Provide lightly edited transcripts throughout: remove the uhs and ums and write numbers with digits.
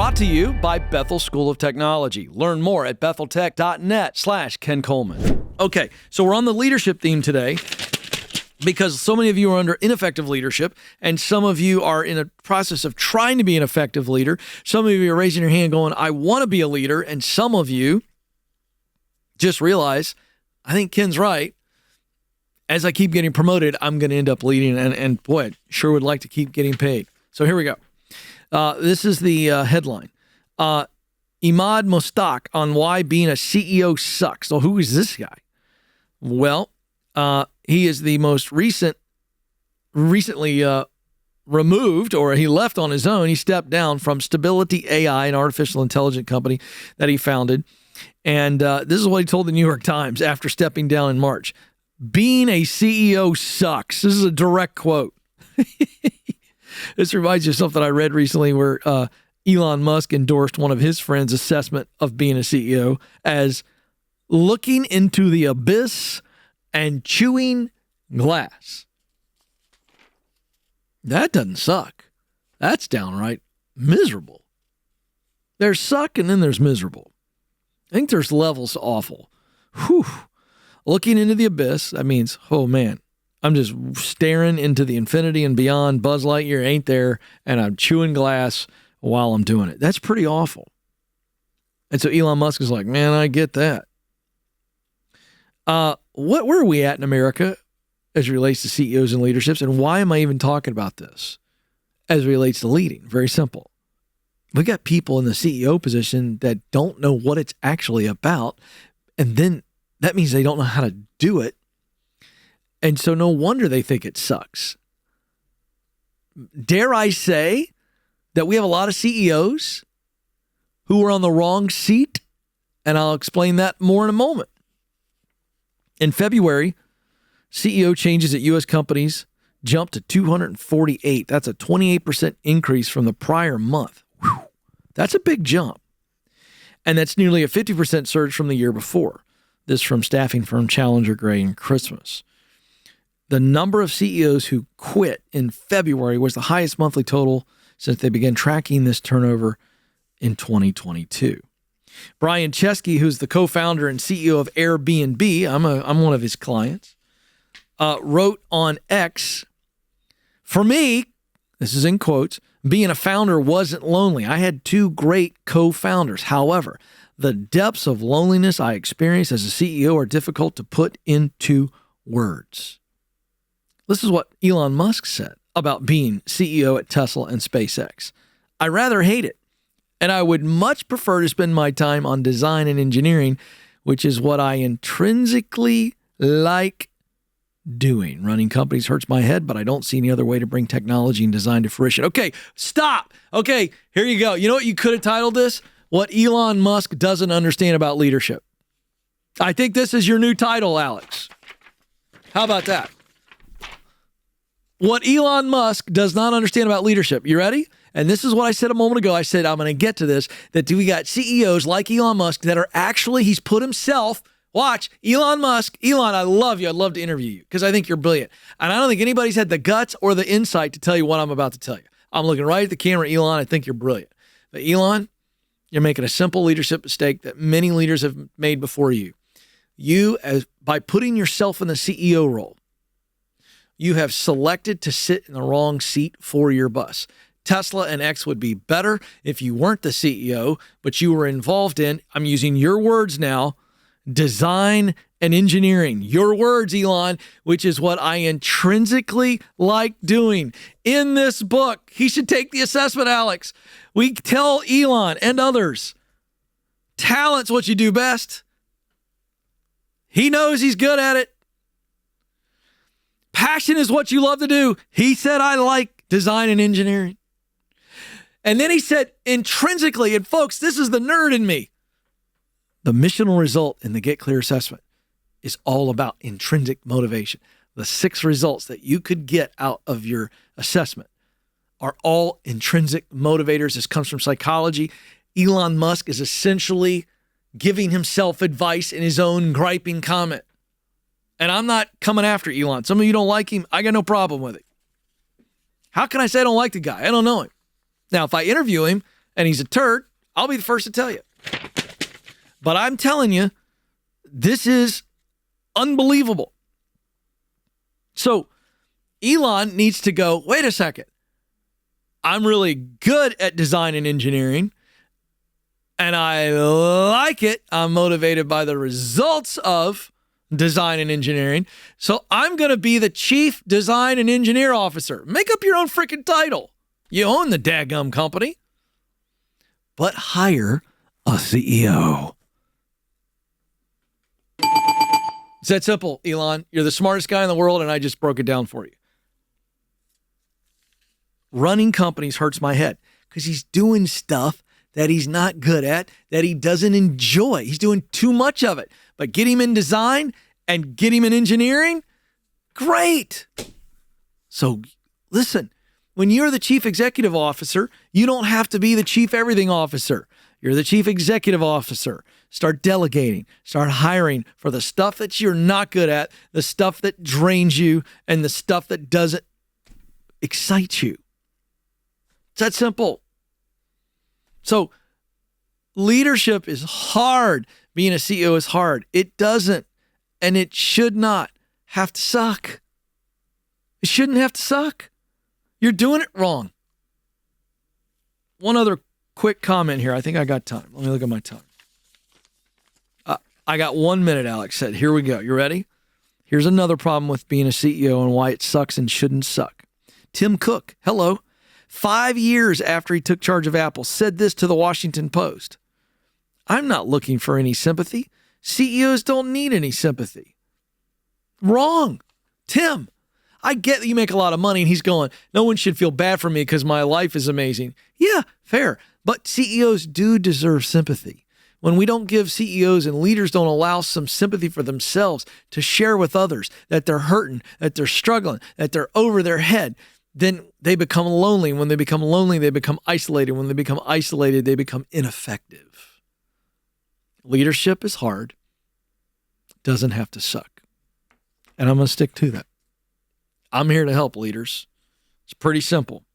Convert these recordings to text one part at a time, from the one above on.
brought to you by Bethel School of Technology. Learn more at betheltech.net/Ken Coleman. Okay, so we're on the leadership theme today because so many of you are under ineffective leadership, and some of you are in a process of trying to be an effective leader. Some of you are raising your hand going, I want to be a leader, and some of you just realize, I think Ken's right. As I keep getting promoted, I'm going to end up leading, and boy, I sure would like to keep getting paid. So here we go. This is the headline. Imad Mostaq on why being a CEO sucks. So who is this guy? Well, he is the most recently removed, or he left on his own. He stepped down from Stability AI, an artificial intelligence company that he founded. And this is what he told the New York Times after stepping down in March. Being a CEO sucks. This is a direct quote. This reminds you of something I read recently where Elon Musk endorsed one of his friends' assessment of being a CEO as looking into the abyss and chewing glass. That doesn't suck. That's downright miserable. There's suck and then there's miserable. I think there's levels to awful. Whew. Looking into the abyss, that means, oh man, I'm just staring into the infinity and beyond. Buzz Lightyear ain't there, and I'm chewing glass while I'm doing it. That's pretty awful. And so Elon Musk is like, man, I get that. Where are we at in America as it relates to CEOs and leaderships, and why am I even talking about this as it relates to leading? Very simple. We got people in the CEO position that don't know what it's actually about, and then that means they don't know how to do it. And so no wonder they think it sucks. Dare I say that we have a lot of CEOs who are on the wrong seat? And I'll explain that more in a moment. In February, CEO changes at U.S. companies jumped to 248. That's a 28% increase from the prior month. Whew. That's a big jump. And that's nearly a 50% surge from the year before. This from staffing firm Challenger Gray and Christmas. The number of CEOs who quit in February was the highest monthly total since they began tracking this turnover in 2022. Brian Chesky, who's the co-founder and CEO of Airbnb, I'm one of his clients, wrote on X, for me, this is in quotes, being a founder wasn't lonely. I had two great co-founders. However, the depths of loneliness I experienced as a CEO are difficult to put into words. This is what Elon Musk said about being CEO at Tesla and SpaceX. I rather hate it, and I would much prefer to spend my time on design and engineering, which is what I intrinsically like doing. Running companies hurts my head, but I don't see any other way to bring technology and design to fruition. Okay, stop. Okay, here you go. You know what you could have titled this? What Elon Musk doesn't understand about leadership. I think this is your new title, Alex. How about that? What Elon Musk does not understand about leadership. You ready? And this is what I said a moment ago. I said, I'm going to get to this, that we got CEOs like Elon Musk that are actually, he's put himself, watch, Elon Musk, Elon, I love you. I'd love to interview you because I think you're brilliant. And I don't think anybody's had the guts or the insight to tell you what I'm about to tell you. I'm looking right at the camera, Elon, I think you're brilliant. But Elon, you're making a simple leadership mistake that many leaders have made before you. By putting yourself in the CEO role, you have selected to sit in the wrong seat for your bus. Tesla and X would be better if you weren't the CEO, but you were involved in, I'm using your words now, design and engineering. Your words, Elon, which is what I intrinsically like doing. In this book, he should take the assessment, Alex. We tell Elon and others, talent's what you do best. He knows he's good at it. Passion is what you love to do. He said, I like design and engineering. And then he said, intrinsically, and folks, this is the nerd in me. The missional result in the Get Clear assessment is all about intrinsic motivation. The 6 results that you could get out of your assessment are all intrinsic motivators. This comes from psychology. Elon Musk is essentially giving himself advice in his own griping comment. And I'm not coming after Elon. Some of you don't like him. I got no problem with it. How can I say I don't like the guy? I don't know him. Now, if I interview him, and he's a turd, I'll be the first to tell you. But I'm telling you, this is unbelievable. So Elon needs to go, wait a second. I'm really good at design and engineering, and I like it. I'm motivated by the results of design and engineering. So I'm going to be the chief design and engineer officer. Make up your own freaking title. You own the daggum company. But hire a CEO. It's that simple, Elon. You're the smartest guy in the world, and I just broke it down for you. Running companies hurts my head because he's doing stuff that he's not good at, that he doesn't enjoy. He's doing too much of it. But get him in design and get him in engineering, great. So listen, when you're the chief executive officer, you don't have to be the chief everything officer. You're the chief executive officer. Start delegating, start hiring for the stuff that you're not good at, the stuff that drains you, and the stuff that doesn't excite you. It's that simple. So leadership is hard. Being a CEO is hard. It doesn't, and it should not have to suck. It shouldn't have to suck. You're doing it wrong. One other quick comment here. I think I got time. Let me look at my time. I got 1 minute, Alex said. Here we go. You ready? Here's another problem with being a CEO and why it sucks and shouldn't suck. Tim Cook, hello. 5 years after he took charge of Apple, said this to the Washington Post. I'm not looking for any sympathy. CEOs don't need any sympathy. Wrong. Tim, I get that you make a lot of money, and he's going, no one should feel bad for me because my life is amazing. Yeah, fair. But CEOs do deserve sympathy. When we don't give CEOs and leaders don't allow some sympathy for themselves to share with others that they're hurting, that they're struggling, that they're over their head, then they become lonely. When they become lonely, they become isolated. When they become isolated, they become ineffective. Leadership is hard. Doesn't have to suck. And I'm going to stick to that. I'm here to help leaders. It's pretty simple.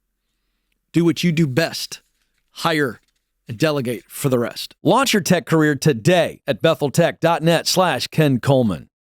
Do what you do best. Hire and delegate for the rest. Launch your tech career today at betheltech.net/Ken Coleman.